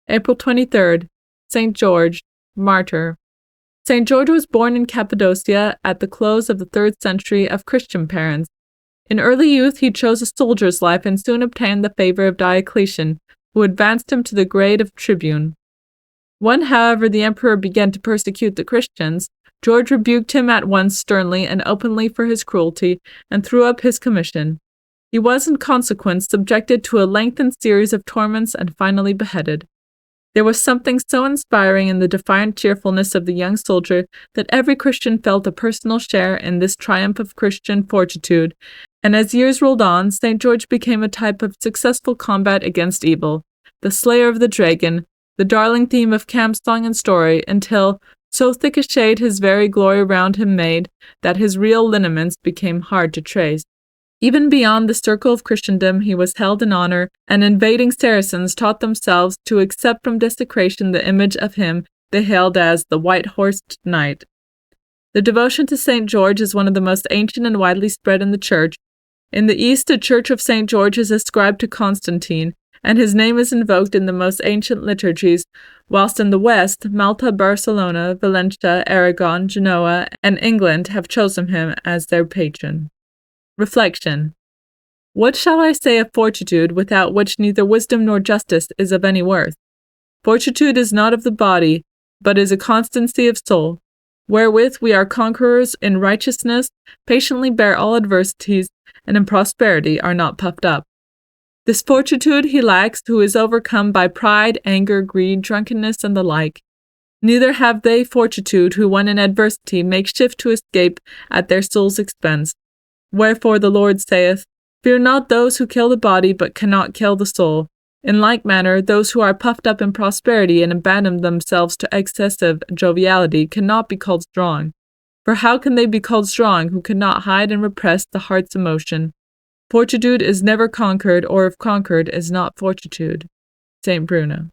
April 23rd, St. George, Martyr. St. George was born in Cappadocia at the close of the 3rd century of Christian parents. In early youth he chose a soldier's life and soon obtained the favor of Diocletian, who advanced him to the grade of tribune. When, however, the emperor began to persecute the Christians, George rebuked him at once sternly and openly for his cruelty, and threw up his commission. He was, in consequence, subjected to a lengthened series of torments and finally beheaded. There was something so inspiring in the defiant cheerfulness of the young soldier that every Christian felt a personal share in this triumph of Christian fortitude, and as years rolled on, St. George became a type of successful combat against evil, the slayer of the dragon, the darling theme of camp song and story, until, so thick a shade his very glory round him made, that his real lineaments became hard to trace. Even beyond the circle of Christendom he was held in honor, and invading Saracens taught themselves to accept from desecration the image of him they hailed as the white-horsed knight. The devotion to St. George is one of the most ancient and widely spread in the Church. In the East, a church of St. George is ascribed to Constantine, and his name is invoked in the most ancient liturgies, whilst in the West, Malta, Barcelona, Valencia, Aragon, Genoa, and England have chosen him as their patron. Reflection. What shall I say of fortitude, without which neither wisdom nor justice is of any worth? Fortitude is not of the body, but is a constancy of soul, wherewith we are conquerors in righteousness, patiently bear all adversities, and in prosperity are not puffed up. This fortitude he lacks who is overcome by pride, anger, greed, drunkenness, and the like. Neither have they fortitude who when in adversity make shift to escape at their soul's expense. Wherefore the Lord saith, Fear not those who kill the body, but cannot kill the soul. In like manner, those who are puffed up in prosperity and abandon themselves to excessive joviality cannot be called strong. For how can they be called strong who cannot hide and repress the heart's emotion? Fortitude is never conquered, or if conquered, is not fortitude. St. Bruno.